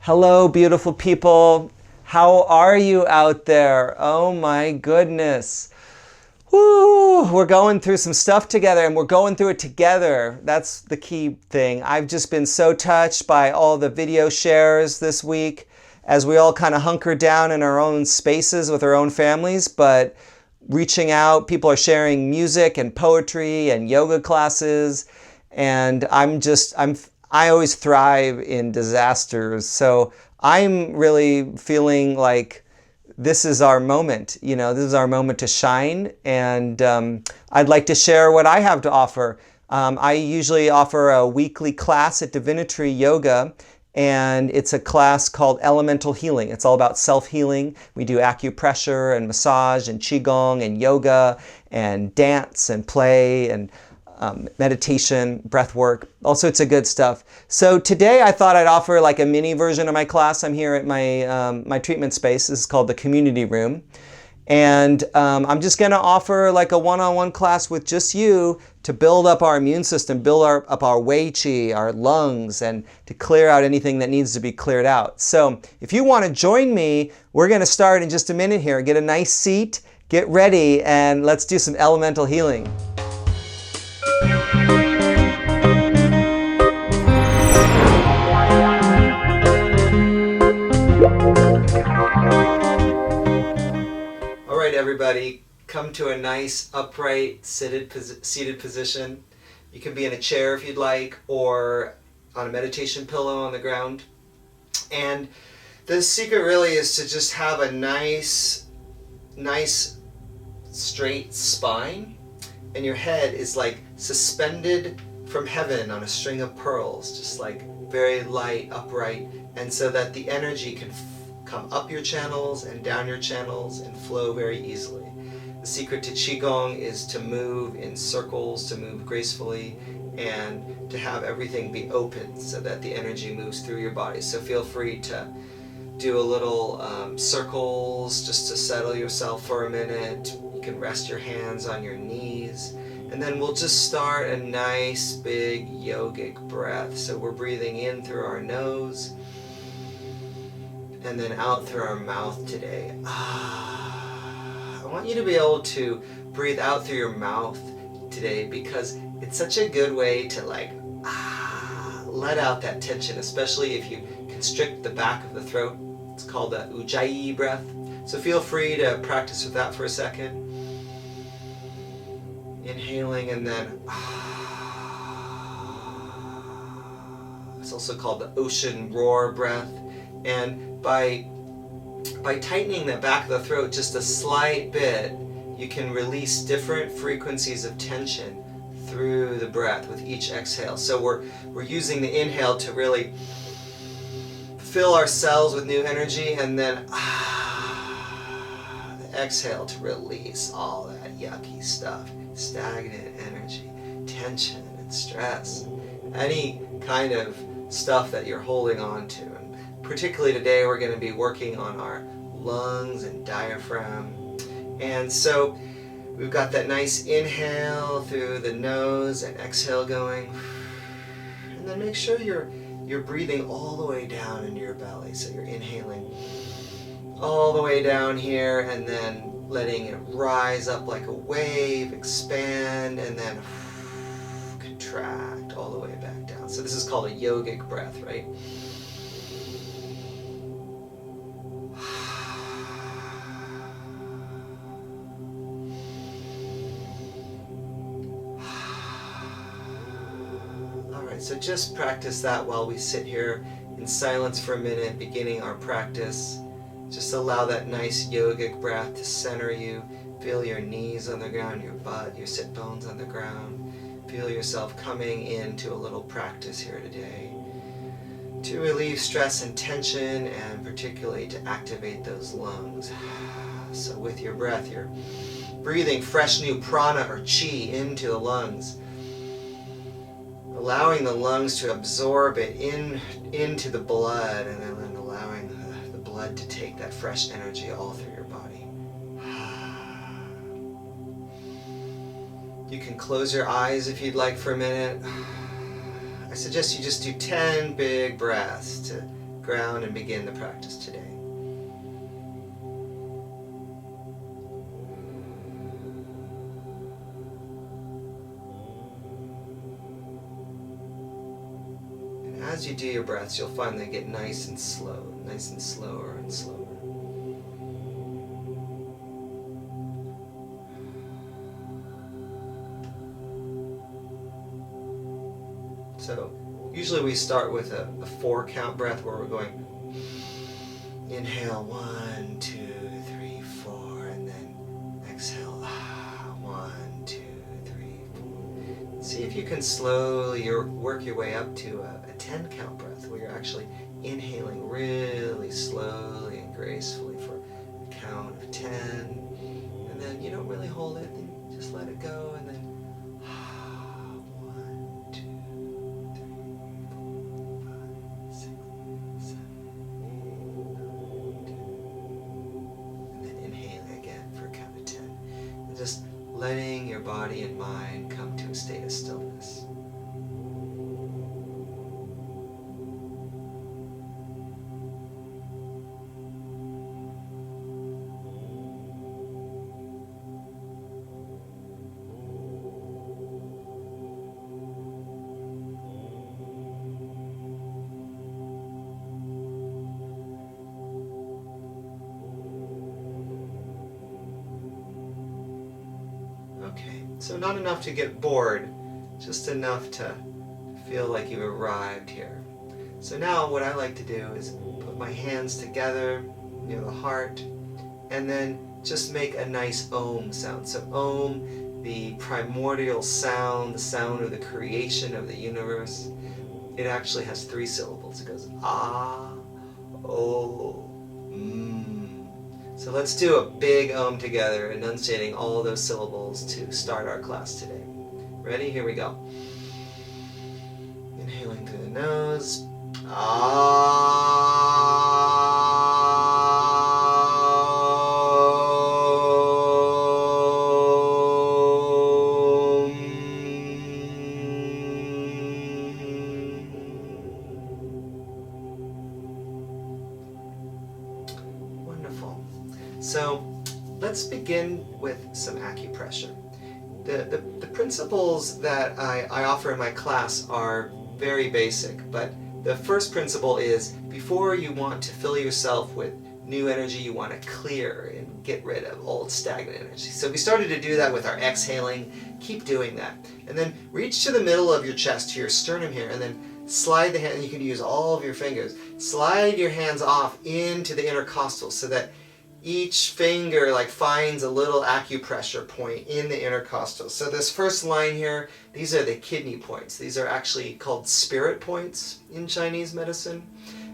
Hello, beautiful people. How are you out there? Oh my goodness. Woo! We're going through some stuff together and we're going through it together. That's the key thing. I've just been so touched by all the video shares this week as we all kind of hunker down in our own spaces with our own families, but reaching out, people are sharing music and poetry and yoga classes, and I always thrive in disasters. So I'm really feeling like this is our moment. This is our moment to shine, and I'd like to share what I have to offer. I usually offer a weekly class at Divinity Yoga, and it's a class called Elemental Healing. It's all about self-healing. We do acupressure and massage and Qi Gong and yoga and dance and play and meditation, breath work, all sorts of good stuff. So today I thought I'd offer like a mini version of my class. I'm here at my treatment space. This is called the community room. And I'm just going to offer like a one-on-one class with just you to build up our immune system, build up our Wei Qi, our lungs, and to clear out anything that needs to be cleared out. So if you want to join me, we're going to start in just a minute here. Get a nice seat, get ready, and let's do some elemental healing. All right, everybody, come to a nice upright seated position. You can be in a chair if you'd like, or on a meditation pillow on the ground. And the secret really is to just have a nice straight spine, and your head is like suspended from heaven on a string of pearls, just like very light, upright, and so that the energy can come up your channels and down your channels and flow very easily. The secret to Qi Gong is to move in circles, to move gracefully, and to have everything be open so that the energy moves through your body. So feel free to do a little circles just to settle yourself for a minute. You can rest your hands on your knees. And then we'll just start a nice big yogic breath. So we're breathing in through our nose and then out through our mouth today. I want you to be able to breathe out through your mouth today because it's such a good way to let out that tension, especially if you constrict the back of the throat. It's called the Ujjayi breath. So feel free to practice with that for a second. Inhaling and then it's also called the ocean roar breath. And by tightening the back of the throat just a slight bit, you can release different frequencies of tension through the breath with each exhale. So we're using the inhale to really fill our cells with new energy, and then the exhale to release all that yucky stuff, stagnant energy, tension and stress, any kind of stuff that you're holding on to. And particularly today we're going to be working on our lungs and diaphragm. And so we've got that nice inhale through the nose and exhale going. And then make sure you're breathing all the way down into your belly. So you're inhaling all the way down here and then letting it rise up like a wave, expand, and then contract all the way back down. So this is called a yogic breath, right? So just practice that while we sit here in silence for a minute, beginning our practice. Just allow that nice yogic breath to center you. Feel your knees on the ground, your butt, your sit bones on the ground. Feel yourself coming into a little practice here today to relieve stress and tension, and particularly to activate those lungs. So with your breath, you're breathing fresh new prana or qi into the lungs, allowing the lungs to absorb it into the blood, and then allowing the blood to take that fresh energy all through your body. You can close your eyes if you'd like for a minute. I suggest you just do 10 big breaths to ground and begin the practice today. And as you do your breaths, you'll find they get nice and slow, nice and slower and slower. So usually we start with a 4-count breath where we're going inhale 1, 2, 3, 4, and then exhale 1, 2, 3, 4. See if you can slowly work your way up to a 10-count breath where you're actually inhaling really slowly and gracefully for a count of 10, and then you don't really hold it, then just let it go, and then letting your body and mind come to a state of stillness. Okay, so not enough to get bored, just enough to feel like you've arrived here. So now what I like to do is put my hands together near the heart and then just make a nice Om sound. So Om, the primordial sound, the sound of the creation of the universe, it actually has 3 syllables. It goes Ah, O, So let's do a big Om together, enunciating all those syllables to start our class today. Ready? Here we go. Inhaling through the nose. Wonderful. So let's begin with some acupressure. The principles that I offer in my class are very basic, but the first principle is before you want to fill yourself with new energy, you want to clear and get rid of old stagnant energy. So we started to do that with our exhaling. Keep doing that. And then reach to the middle of your chest, to your sternum here, and then slide the hand, and you can use all of your fingers. Slide your hands off into the intercostals so that each finger like finds a little acupressure point in the intercostals. So this first line here, these are the kidney points. These are actually called spirit points in Chinese medicine.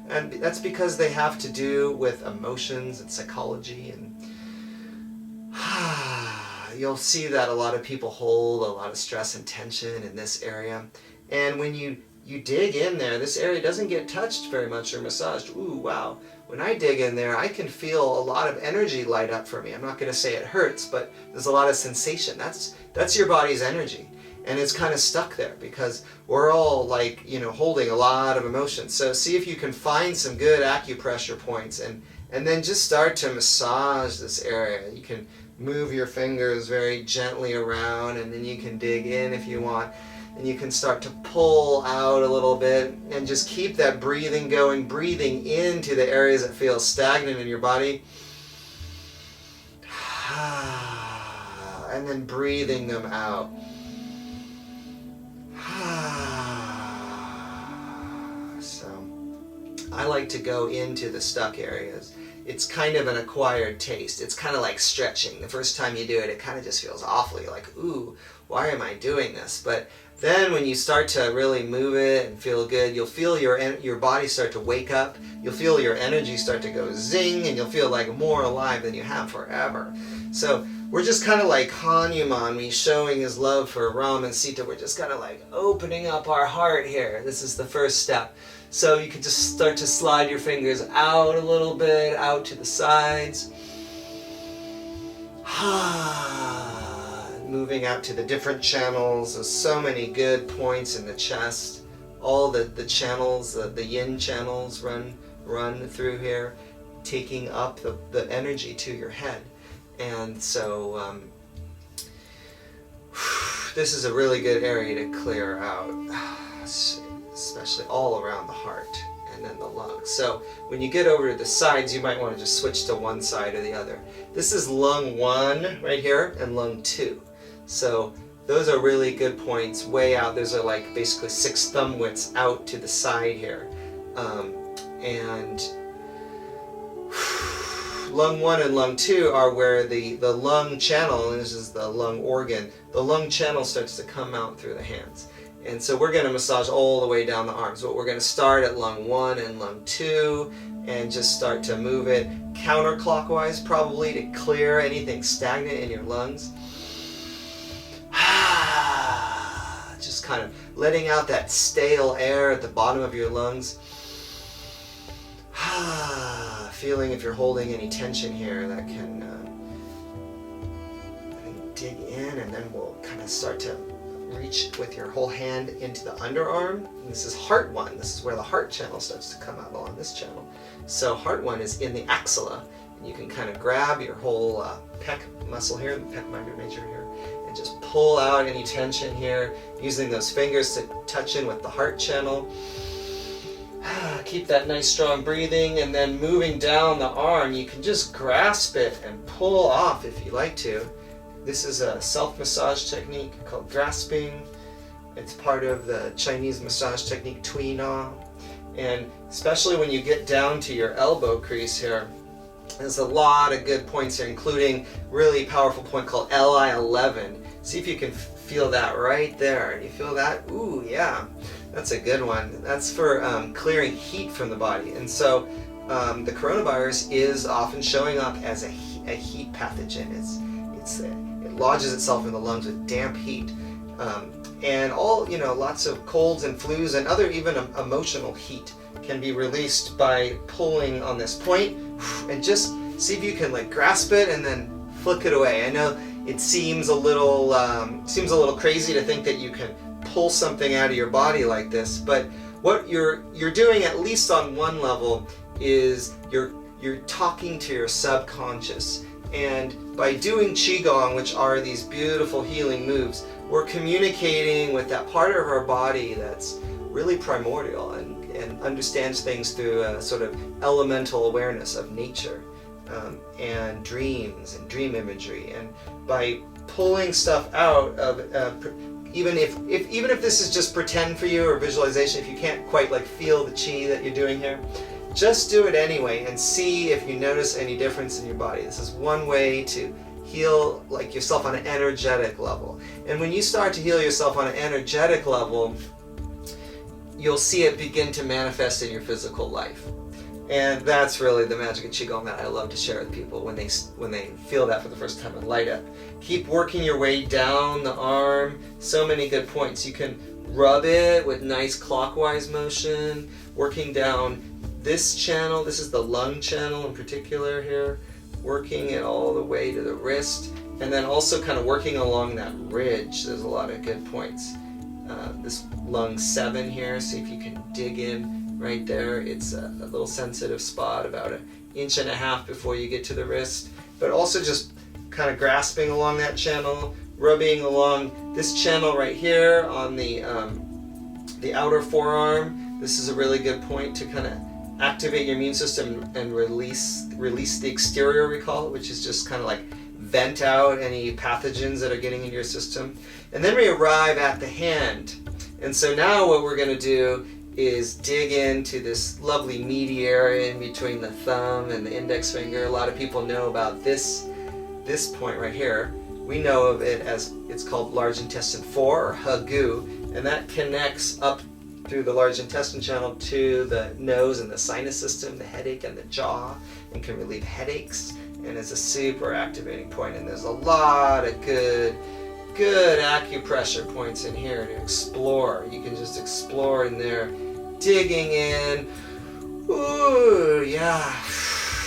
And that's because they have to do with emotions and psychology. And you'll see that a lot of people hold a lot of stress and tension in this area. And when you dig in there, this area doesn't get touched very much or massaged. Ooh, wow. When I dig in there, I can feel a lot of energy light up for me. I'm not going to say it hurts, but there's a lot of sensation. That's your body's energy. And it's kind of stuck there because we're all like, holding a lot of emotion. So see if you can find some good acupressure points and then just start to massage this area. You can move your fingers very gently around, and then you can dig in if you want. And you can start to pull out a little bit and just keep that breathing going, breathing into the areas that feel stagnant in your body. And then breathing them out. So I like to go into the stuck areas. It's kind of an acquired taste. It's kind of like stretching. The first time you do it, it kind of just feels awfully like, ooh, why am I doing this? But then when you start to really move it and feel good, you'll feel your body start to wake up. You'll feel your energy start to go zing, and you'll feel like more alive than you have forever. So we're just kind of like Hanuman, when he's showing his love for Ram and Sita. We're just kind of like opening up our heart here. This is the first step. So you can just start to slide your fingers out a little bit, out to the sides. Moving out to the different channels. There's so many good points in the chest. All the channels, the yin channels run run through here, taking up the energy to your head. And so this is a really good area to clear out, especially all around the heart and then the lungs. So when you get over to the sides, you might want to just switch to one side or the other. This is lung 1 right here and lung 2. So those are really good points way out. Those are like basically 6 thumb widths out to the side here. And lung 1 and lung 2 are where the lung channel, and this is the lung organ, the lung channel starts to come out through the hands. And so we're going to massage all the way down the arms. But we're going to start at lung 1 and lung 2 and just start to move it counterclockwise, probably, to clear anything stagnant in your lungs. Just kind of letting out that stale air at the bottom of your lungs. Feeling if you're holding any tension here, that can dig in, and then we'll kind of start to reach with your whole hand into the underarm. And this is heart 1. This is where the heart channel starts to come out along this channel. So heart 1 is in the axilla, and you can kind of grab your whole pec muscle here, the pec minor major here, and just pull out any tension here, using those fingers to touch in with the heart channel. Keep that nice strong breathing, and then moving down the arm, you can just grasp it and pull off if you like to. This is a self-massage technique called grasping. It's part of the Chinese massage technique Tui Na. And especially when you get down to your elbow crease here, there's a lot of good points here, including really powerful point called Li11. See if you can feel that right there. You feel that? Ooh, yeah. That's a good one. That's for clearing heat from the body. And so the coronavirus is often showing up as a heat pathogen. It lodges itself in the lungs with damp heat. And lots of colds and flus and other even emotional heat can be released by pulling on this point, and just see if you can like grasp it and then flick it away. I know it seems a little crazy to think that you can pull something out of your body like this, but what you're doing, at least on one level, is you're talking to your subconscious. And by doing Qigong, which are these beautiful healing moves, we're communicating with that part of our body that's really primordial and understands things through a sort of elemental awareness of nature, and dreams and dream imagery. And by pulling stuff out of even if this is just pretend for you or visualization, if you can't quite like feel the Qi that you're doing here, just do it anyway and see if you notice any difference in your body. This is one way to heal like yourself on an energetic level. And when you start to heal yourself on an energetic level, you'll see it begin to manifest in your physical life. And that's really the magic of Qigong that I love to share with people when they feel that for the first time and light up. Keep working your way down the arm. So many good points. You can rub it with nice clockwise motion, working down this channel. This is the lung channel in particular here, working it all the way to the wrist, and then also kind of working along that ridge. There's a lot of good points. This lung 7 here, see if you can dig in right there. It's a little sensitive spot, about 1.5 inches before you get to the wrist, but also just kind of grasping along that channel, rubbing along this channel right here on the outer forearm. This is a really good point to kind of activate your immune system and release the exterior, we call it, which is just kind of like vent out any pathogens that are getting into your system. And then we arrive at the hand. And so now what we're going to do is dig into this lovely meaty area in between the thumb and the index finger. A lot of people know about this point right here. We know of it as, it's called large intestine 4 or Hagu, and that connects up through the large intestine channel to the nose and the sinus system, the headache and the jaw, and can relieve headaches, and it's a super activating point. And there's a lot of good acupressure points in here to explore. You can just explore in there, digging in, ooh, yeah,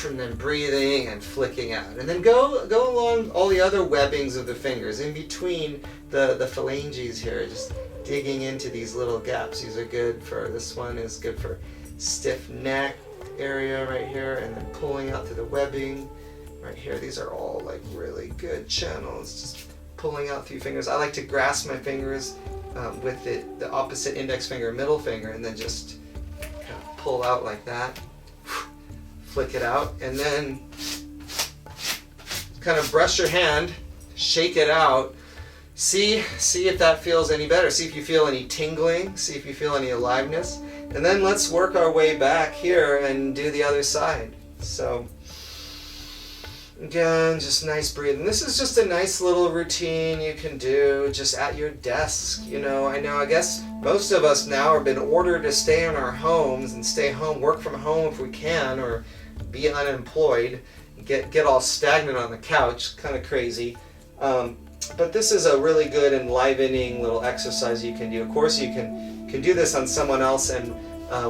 and then breathing and flicking out. And then go along all the other webbings of the fingers, in between the phalanges here, just digging into these little gaps. These are good for, this one is good for stiff neck, area right here, and then pulling out through the webbing right here. These are all like really good channels, just pulling out through fingers. I like to grasp my fingers with the opposite index finger, middle finger, and then just kind of pull out like that, flick it out, and then kind of brush your hand, shake it out. See if that feels any better. See if you feel any tingling. See if you feel any aliveness. And then let's work our way back here and do the other side. So again, just nice breathing. This is just a nice little routine you can do just at your desk. You know, I guess most of us now have been ordered to stay in our homes and stay home, work from home if we can, or be unemployed, get all stagnant on the couch. Kind of crazy. But this is a really good enlivening little exercise you can do. Of course, you can do this on someone else, and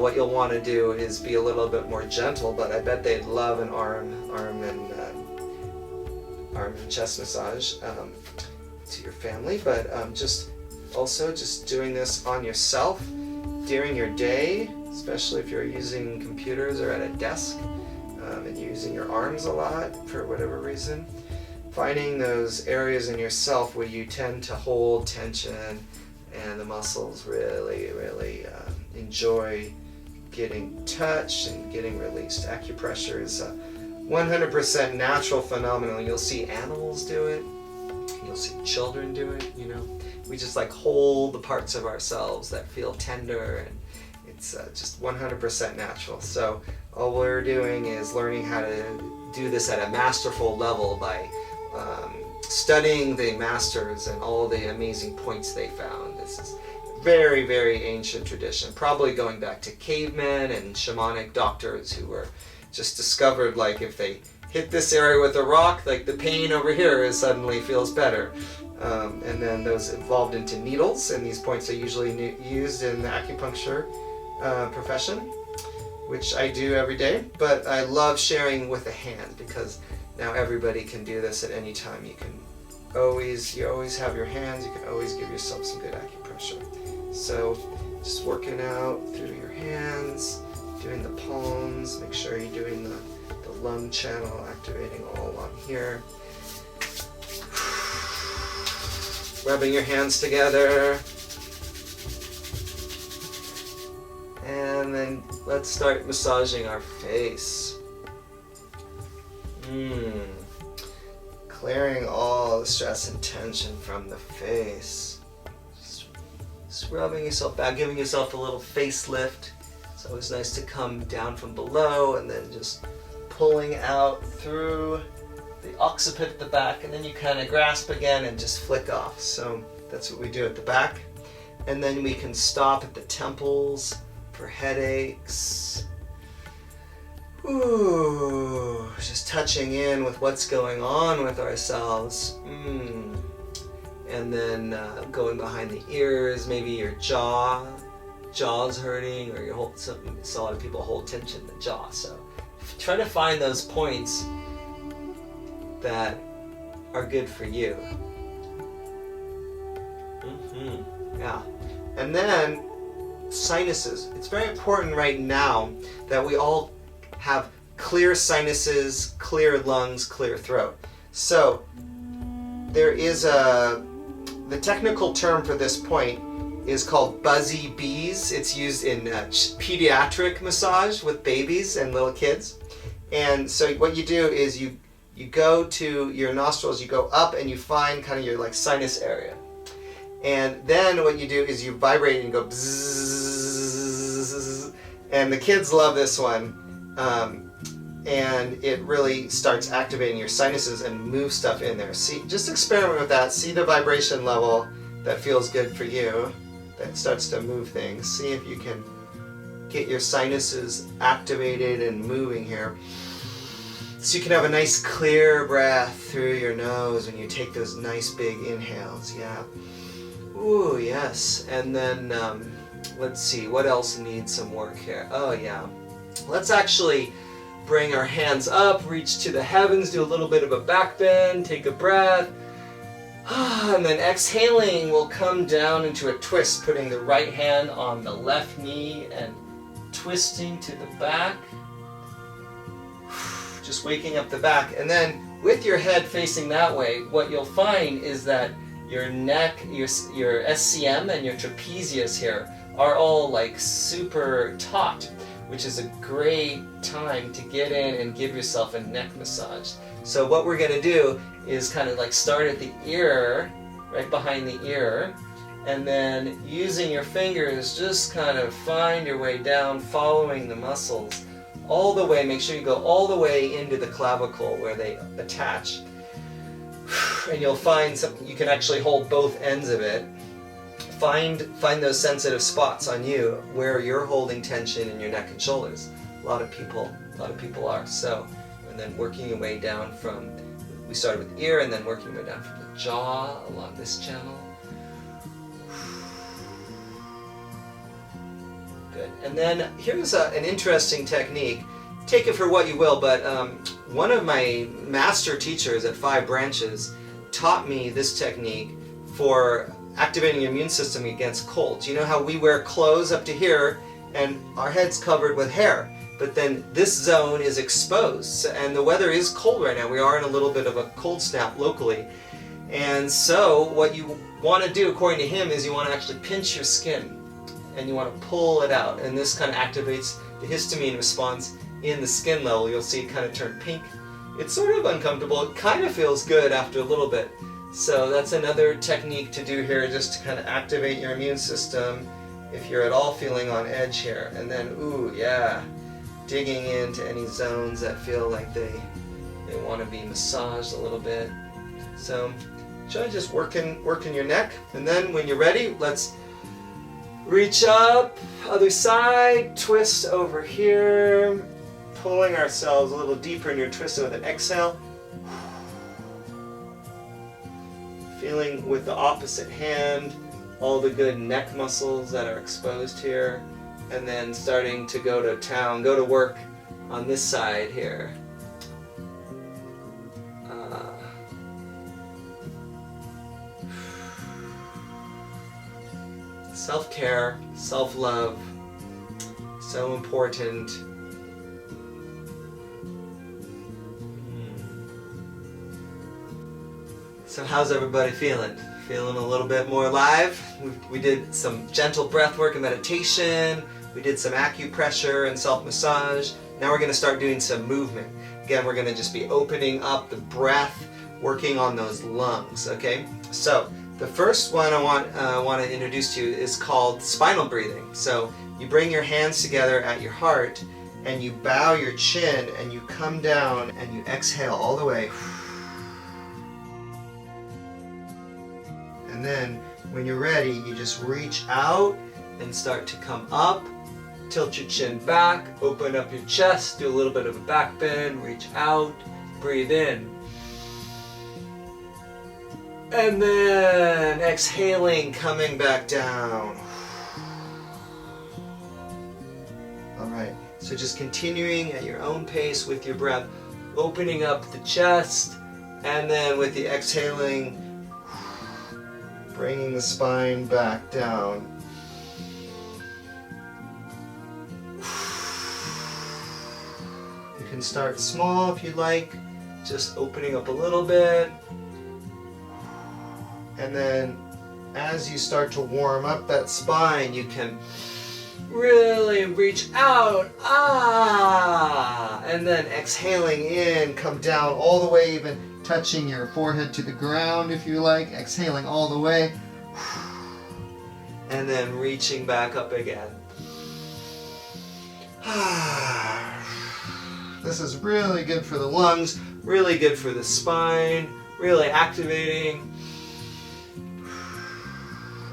what you'll want to do is be a little bit more gentle, but I bet they'd love an arm and chest massage to your family. But just doing this on yourself during your day, especially if you're using computers or at a desk and you're using your arms a lot for whatever reason. Finding those areas in yourself where you tend to hold tension and the muscles really enjoy getting touched and getting released. Acupressure is a 100% natural phenomenon. You'll see animals do it. You'll see children do it, you know. We just like hold the parts of ourselves that feel tender, and it's just 100% natural. So all we're doing is learning how to do this at a masterful level by studying the masters and all the amazing points they found. This is very, very ancient tradition, probably going back to cavemen and shamanic doctors who were just discovered, like, if they hit this area with a rock, like the pain over here suddenly feels better. And then those evolved into needles, and these points are usually used in the acupuncture profession, which I do every day. But I love sharing with a hand, because now everybody can do this at any time. You always have your hands. You can always give yourself some good acupressure. So just working out through your hands, doing the palms. Make sure you're doing the lung channel, activating all along here. Rubbing your hands together. And then let's start massaging our face. Clearing all the stress and tension from the face. Just rubbing yourself back, giving yourself a little facelift. It's always nice to come down from below and then just pulling out through the occiput at the back, and then you kind of grasp again and just flick off. So that's what we do at the back. And then we can stop at the temples for headaches. Ooh, just touching in with what's going on with ourselves. And then going behind the ears, maybe your jaw's hurting, or a lot of people hold tension in the jaw. So try to find those points that are good for you. Yeah. And then sinuses. It's very important right now that we all have clear sinuses, clear lungs, clear throat. So there is the technical term for this point is called buzzy bees. It's used in pediatric massage with babies and little kids. And so what you do is you go to your nostrils, you go up and you find kind of your like sinus area. And then what you do is you vibrate and go bzzz, and the kids love this one. And it really starts activating your sinuses and move stuff in there. See, just experiment with that. See the vibration level that feels good for you, that starts to move things. See if you can get your sinuses activated and moving here. So you can have a nice clear breath through your nose when you take those nice big inhales. Yeah. Ooh, yes. And then let's see, what else needs some work here? Oh yeah. Let's actually bring our hands up, reach to the heavens, do a little bit of a back bend, take a breath. And then exhaling, we'll come down into a twist, putting the right hand on the left knee and twisting to the back. just waking up the back. And then with your head facing that way, what you'll find is that your neck, your SCM and your trapezius here are all like super taut, which is a great time to get in and give yourself a neck massage. So what we're going to do is kind of like start at the ear, right behind the ear, and then using your fingers, just kind of find your way down, following the muscles all the way. Make sure you go all the way into the clavicle where they attach. And you'll find you can actually hold both ends of it. Find those sensitive spots on you where you're holding tension in your neck and shoulders. A lot of people are. So, and then working your way down from, we started with ear and then working your way down from the jaw along this channel. Good. And then here's an interesting technique. Take it for what you will, but one of my master teachers at 5 Branches taught me this technique for activating your immune system against colds. You know how we wear clothes up to here and our head's covered with hair, but then this zone is exposed, and the weather is cold right now. We are in a little bit of a cold snap locally. And so what you want to do, according to him, is you want to actually pinch your skin and you want to pull it out, and this kind of activates the histamine response in the skin level. You'll see it kind of turn pink. It's sort of uncomfortable. It kind of feels good after a little bit. So that's another technique to do here, just to kind of activate your immune system if you're at all feeling on edge here. And then, ooh, yeah, digging into any zones that feel like they want to be massaged a little bit. So try just working your neck. And then when you're ready, let's reach up, other side, twist over here, pulling ourselves a little deeper in your twist with an exhale. Feeling with the opposite hand all the good neck muscles that are exposed here, and then starting to go to town, go to work on this side here. Self-care, self-love, so important. So how's everybody feeling? Feeling a little bit more alive? We did some gentle breath work and meditation. We did some acupressure and self-massage. Now we're going to start doing some movement. Again, we're going to just be opening up the breath, working on those lungs, okay? So the first one I want to introduce to you is called spinal breathing. So you bring your hands together at your heart and you bow your chin and you come down and you exhale all the way. And then when you're ready, you just reach out and start to come up. Tilt your chin back, open up your chest, do a little bit of a back bend, reach out, breathe in. And then exhaling, coming back down. Alright, so just continuing at your own pace with your breath, opening up the chest, and then with the exhaling, bringing the spine back down. You can start small if you like, just opening up a little bit. And then as you start to warm up that spine, you can really reach out. And then exhaling in, come down all the way, even touching your forehead to the ground if you like, exhaling all the way, and then reaching back up again. This is really good for the lungs, really good for the spine, really activating.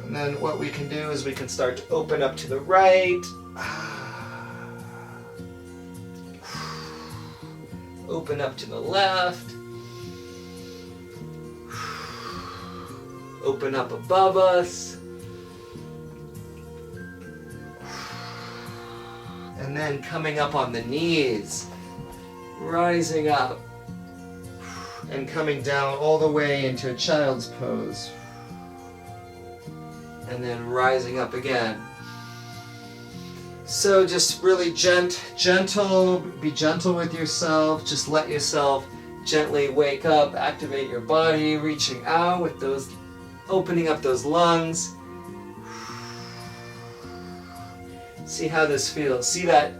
And then what we can do is we can start to open up to the right. Open up to the left. Open up above us. And then coming up on the knees. Rising up. And coming down all the way into a child's pose. And then rising up again. So just really gentle, be gentle with yourself. Just let yourself gently wake up, activate your body, reaching out with those, opening up those lungs. See how this feels. See that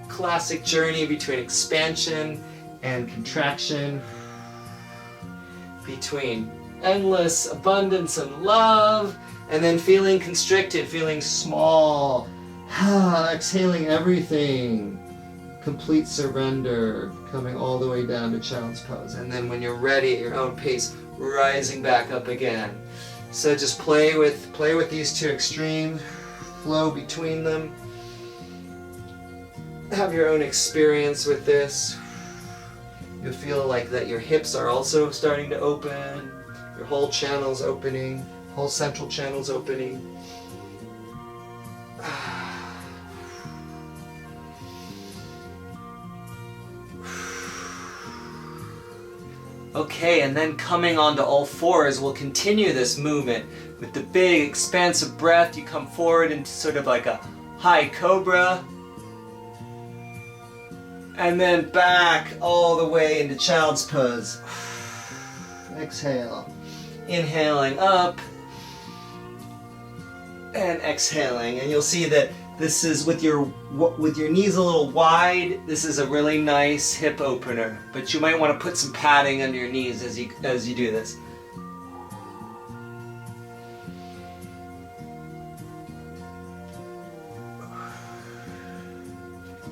classic journey between expansion and contraction, between endless abundance and love, and then feeling constricted, feeling small. Exhaling everything. Complete surrender, coming all the way down to child's pose. And then when you're ready at your own pace, rising back up again. So just play with these two extremes, flow between them. Have your own experience with this. You'll feel like that your hips are also starting to open, your whole channel's opening, whole central channel's opening. Okay, and then coming onto all fours, we'll continue this movement with the big expansive breath. You come forward into sort of like a high cobra, and then back all the way into child's pose. Exhale, inhaling up and exhaling, and you'll see that this is with your knees a little wide. This is a really nice hip opener, but you might want to put some padding under your knees as you do this.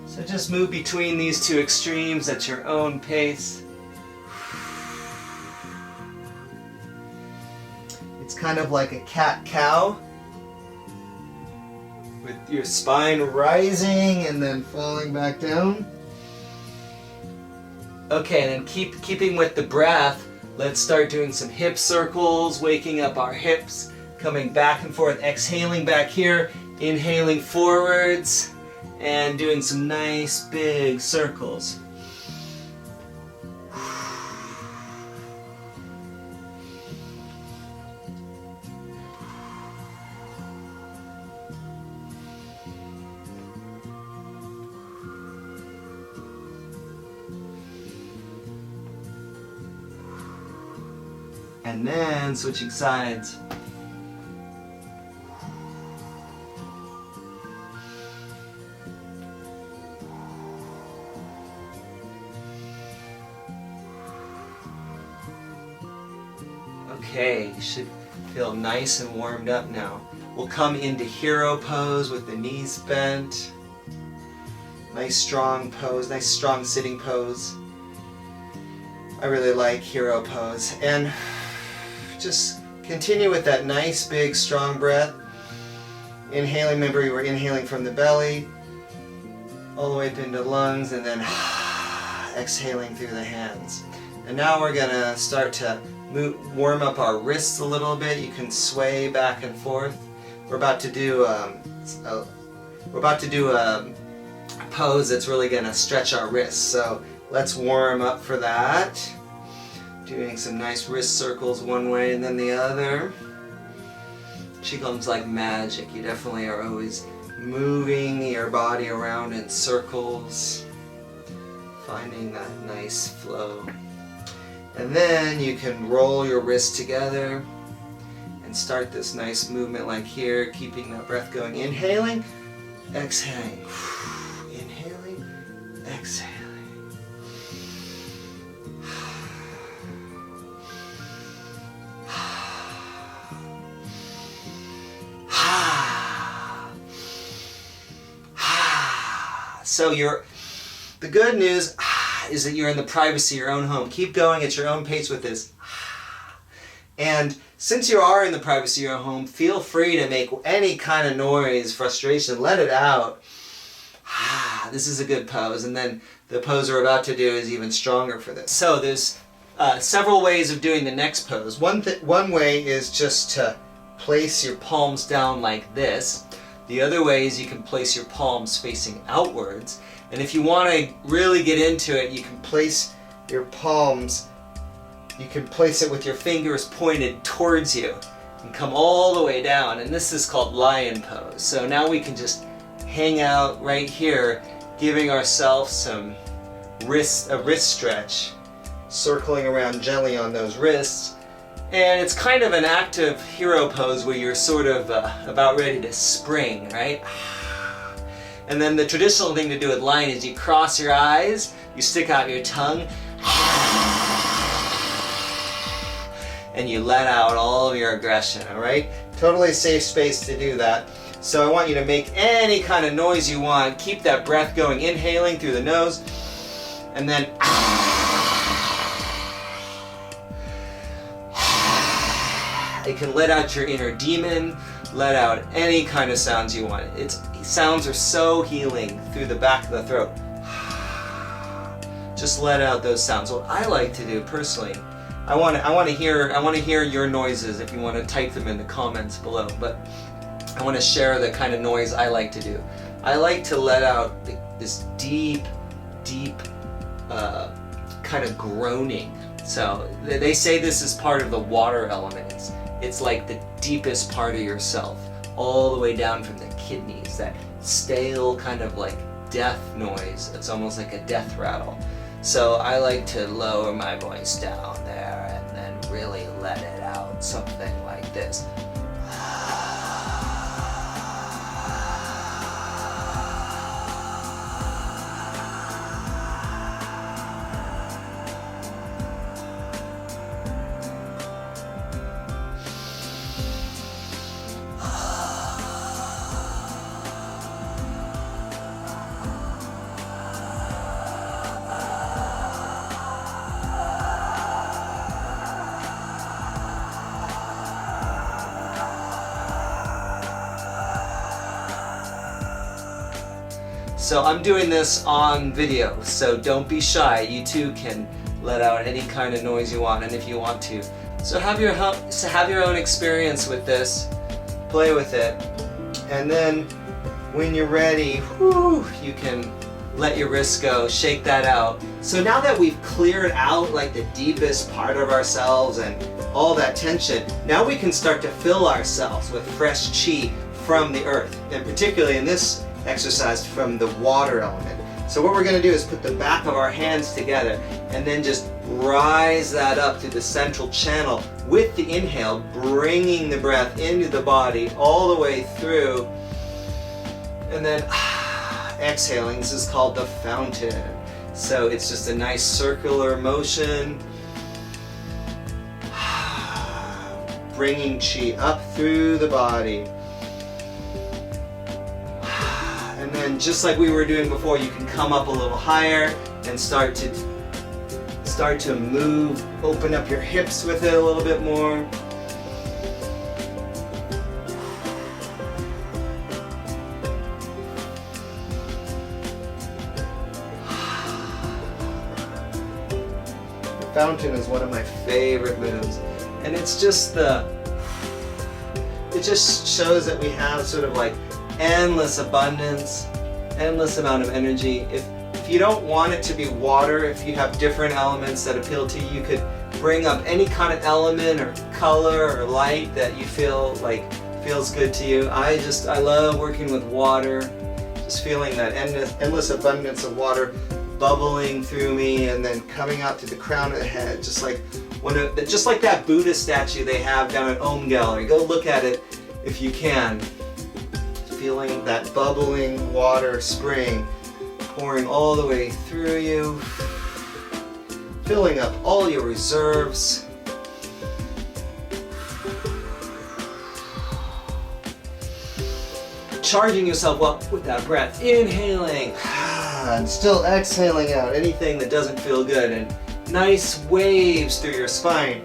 So just move between these two extremes at your own pace. It's kind of like a cat-cow, with your spine rising and then falling back down. Okay, and then keeping with the breath, let's start doing some hip circles, waking up our hips, coming back and forth, exhaling back here, inhaling forwards, and doing some nice big circles. And then switching sides. Okay, you should feel nice and warmed up now. We'll come into hero pose with the knees bent. Nice strong pose, nice strong sitting pose. I really like hero pose. And just continue with that nice big strong breath. Inhaling, remember you were inhaling from the belly all the way up into the lungs, and then exhaling through the hands. And now we're gonna start to warm up our wrists a little bit. You can sway back and forth. We're about to do a pose that's really gonna stretch our wrists. So let's warm up for that. Doing some nice wrist circles one way and then the other. Qi Gong's like magic. You definitely are always moving your body around in circles, finding that nice flow. And then you can roll your wrists together and start this nice movement like here, keeping that breath going. Inhaling, exhaling. Inhaling, exhaling. So the good news is that you're in the privacy of your own home. Keep going at your own pace with this. And since you are in the privacy of your home, feel free to make any kind of noise, frustration, let it out. This is a good pose. And then the pose we're about to do is even stronger for this. So there's several ways of doing the next pose. One way is just to place your palms down like this. The other way is you can place your palms facing outwards. And if you want to really get into it, you can place your palms, you can place it with your fingers pointed towards you and come all the way down. And this is called lion pose. So now we can just hang out right here, giving ourselves a wrist stretch, circling around gently on those wrists. And it's kind of an active hero pose where you're sort of about ready to spring, right? And then the traditional thing to do with lion is you cross your eyes, you stick out your tongue, and you let out all of your aggression, all right? Totally safe space to do that. So I want you to make any kind of noise you want. Keep that breath going, inhaling through the nose, and then you can let out your inner demon, let out any kind of sounds you want. Sounds are so healing through the back of the throat. Just let out those sounds. What I like to do personally, I want to hear your noises if you want to type them in the comments below, but I want to share the kind of noise I like to do. I like to let out this deep kind of groaning. So they say this is part of the water element. It's like the deepest part of yourself, all the way down from the kidneys, that stale kind of like death noise. It's almost like a death rattle. So I like to lower my voice down there and then really let it out, something like this. So I'm doing this on video, so don't be shy. You too can let out any kind of noise you want, and if you want to. So have your own experience with this, play with it, and then when you're ready, you can let your wrists go, shake that out. So now that we've cleared out like the deepest part of ourselves and all that tension, now we can start to fill ourselves with fresh Qi from the earth, and particularly in this exercise from the water element. So what we're going to do is put the back of our hands together and then just rise that up through the central channel with the inhale, bringing the breath into the body all the way through, and then exhaling. This is called the fountain. So it's just a nice circular motion, bringing Qi up through the body. And then just like we were doing before, you can come up a little higher and start to move, open up your hips with it a little bit more. The fountain is one of my favorite moves, and it just shows that we have sort of like endless abundance, endless amount of energy. If you don't want it to be water, if you have different elements that appeal to you, you could bring up any kind of element or color or light that you feel like feels good to you. I love working with water, just feeling that endless abundance of water bubbling through me and then coming out to the crown of the head, just like that Buddha statue they have down at Om Gallery. Go look at it if you can. Feeling that bubbling water spring pouring all the way through you, filling up all your reserves. Charging yourself up with that breath, inhaling and still exhaling out anything that doesn't feel good, and nice waves through your spine.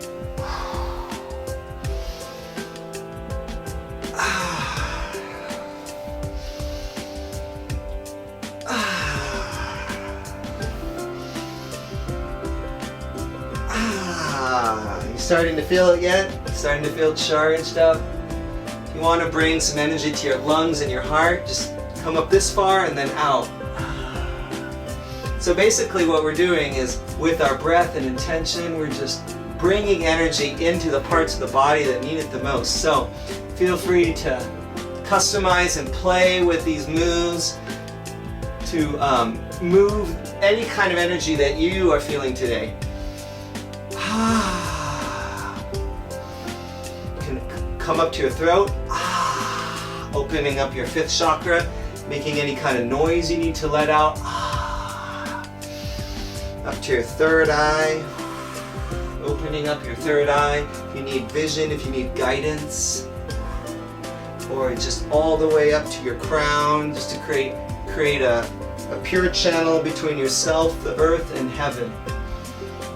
Starting to feel it yet? Starting to feel charged up? If you want to bring some energy to your lungs and your heart, just come up this far and then out. So basically what we're doing is, with our breath and intention, we're just bringing energy into the parts of the body that need it the most. So feel free to customize and play with these moves to move any kind of energy that you are feeling today. You can come up to your throat, opening up your 5th chakra, making any kind of noise you need to let out. Up to your 3rd eye, opening up your 3rd eye. If you need vision, if you need guidance, or just all the way up to your crown, just to create a pure channel between yourself, the earth, and heaven.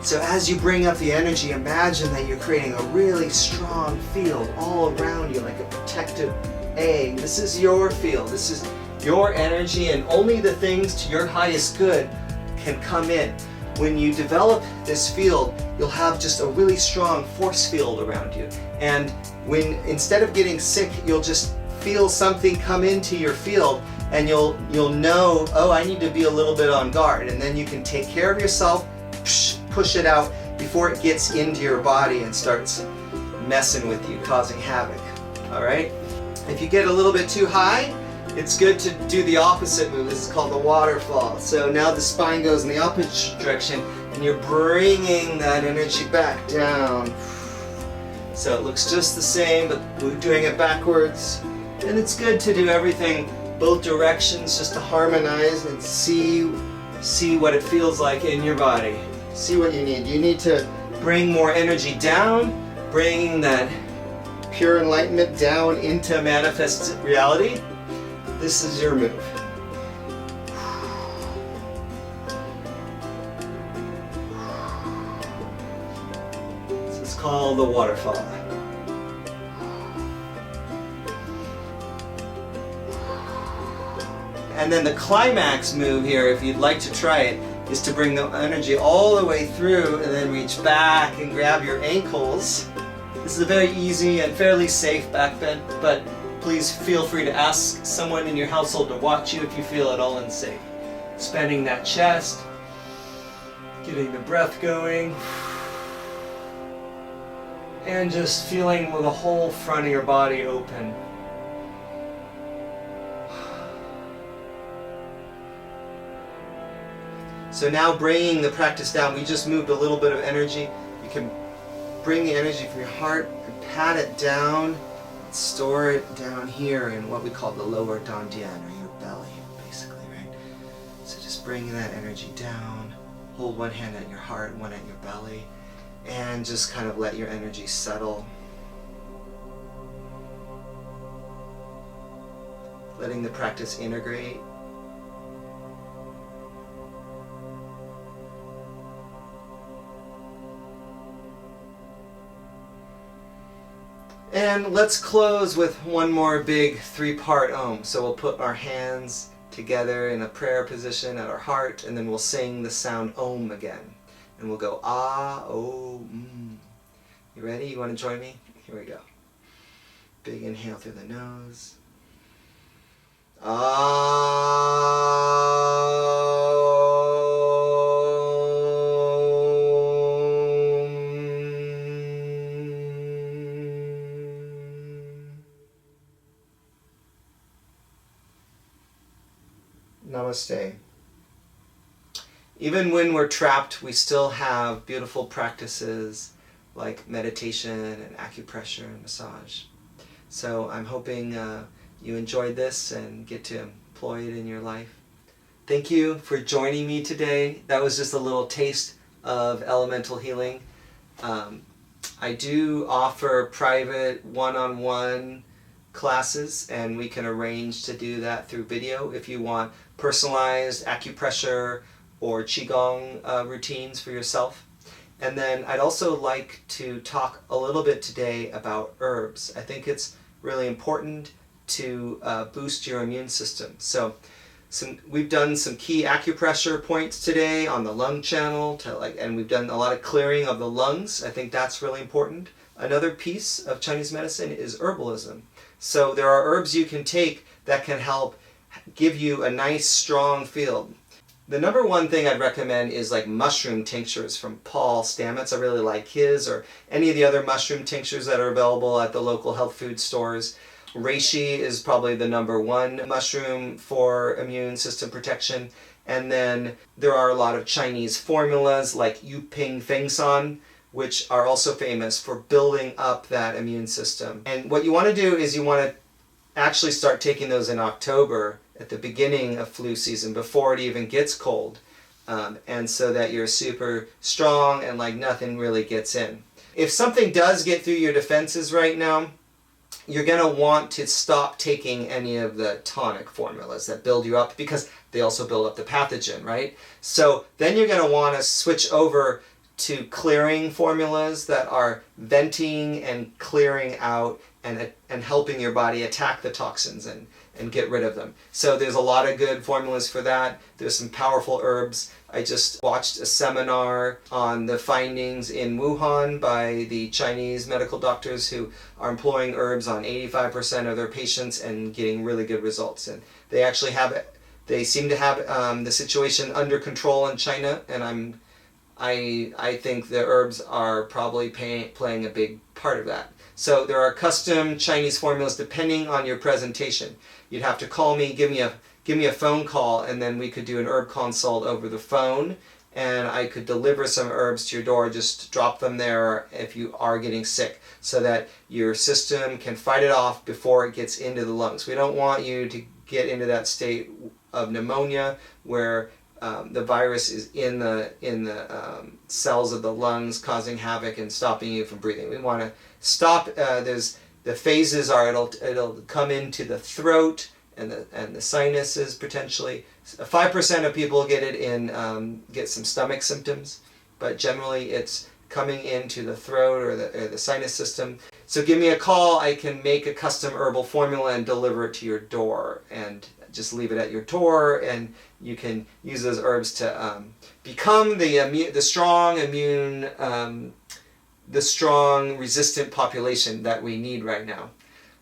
So as you bring up the energy, imagine that you're creating a really strong field all around you, like a protective egg. This is your field, this is your energy, and only the things to your highest good can come in. When you develop this field, you'll have just a really strong force field around you. And when, instead of getting sick, you'll just feel something come into your field, and you'll know, oh, I need to be a little bit on guard. And then you can take care of yourself, push it out before it gets into your body and starts messing with you, causing havoc. All right? If you get a little bit too high, it's good to do the opposite move. This is called the waterfall. So now the spine goes in the opposite direction, and you're bringing that energy back down. So it looks just the same, but we're doing it backwards. And it's good to do everything both directions, just to harmonize and see what it feels like in your body. See what you need. You need to bring more energy down, bringing that pure enlightenment down into manifest reality. This is your move. This is called the waterfall. And then the climax move here, if you'd like to try it, is to bring the energy all the way through and then reach back and grab your ankles. This is a very easy and fairly safe back bend, but please feel free to ask someone in your household to watch you if you feel at all unsafe. Expanding that chest, getting the breath going, and just feeling the whole front of your body open. So now bringing the practice down, we just moved a little bit of energy. You can bring the energy from your heart and pat it down, and store it down here in what we call the lower dantian, or your belly, basically, right? So just bringing that energy down, hold one hand at your heart, one at your belly, and just kind of let your energy settle. Letting the practice integrate. And let's close with one more big 3-part Om. So we'll put our hands together in a prayer position at our heart, and then we'll sing the sound Om again. And we'll go Ah, Om. You ready? You want to join me? Here we go. Big inhale through the nose. Namaste. Even when we're trapped, we still have beautiful practices like meditation and acupressure and massage. So I'm hoping you enjoyed this and get to employ it in your life. Thank you for joining me today. That was just a little taste of elemental healing. I do offer private one-on-one classes, and we can arrange to do that through video if you want personalized acupressure or Qi Gong routines for yourself. And then I'd also like to talk a little bit today about herbs. I think it's really important to boost your immune system. So we've done some key acupressure points today on the lung channel, and we've done a lot of clearing of the lungs. I think that's really important. Another piece of Chinese medicine is herbalism. So there are herbs you can take that can help give you a nice strong field. The number one thing I'd recommend is like mushroom tinctures from Paul Stamets. I really like his, or any of the other mushroom tinctures that are available at the local health food stores. Reishi is probably the #1 mushroom for immune system protection. And then there are a lot of Chinese formulas like Yu Ping Feng San, which are also famous for building up that immune system. And what you want to do is you want to actually start taking those in October at the beginning of flu season before it even gets cold. And so that you're super strong and like nothing really gets in. If something does get through your defenses right now, you're going to want to stop taking any of the tonic formulas that build you up because they also build up the pathogen, right? So then you're going to want to switch over to clearing formulas that are venting and clearing out and helping your body attack the toxins and get rid of them. So there's a lot of good formulas for that. There's some powerful herbs. I just watched a seminar on the findings in Wuhan by the Chinese medical doctors who are employing herbs on 85% of their patients and getting really good results. And they actually they seem to have the situation under control in China, and I think the herbs are probably playing a big part of that. So there are custom Chinese formulas depending on your presentation. You'd have to call me, give me a phone call, and then we could do an herb consult over the phone, and I could deliver some herbs to your door. Just drop them there if you are getting sick so that your system can fight it off before it gets into the lungs. We don't want you to get into that state of pneumonia where the virus is in the cells of the lungs causing havoc and stopping you from breathing. We want to stop. The phases are it'll come into the throat and the sinuses potentially. 5% of people get it get some stomach symptoms, but generally it's coming into the throat or the sinus system. So give me a call. I can make a custom herbal formula and deliver it to your door, and just leave it at your door, and you can use those herbs to become the strong immune, the strong resistant population that we need right now.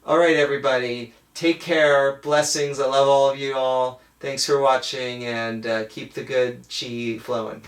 All right, everybody, take care. Blessings. I love all of you all. Thanks for watching, and keep the good Qi flowing.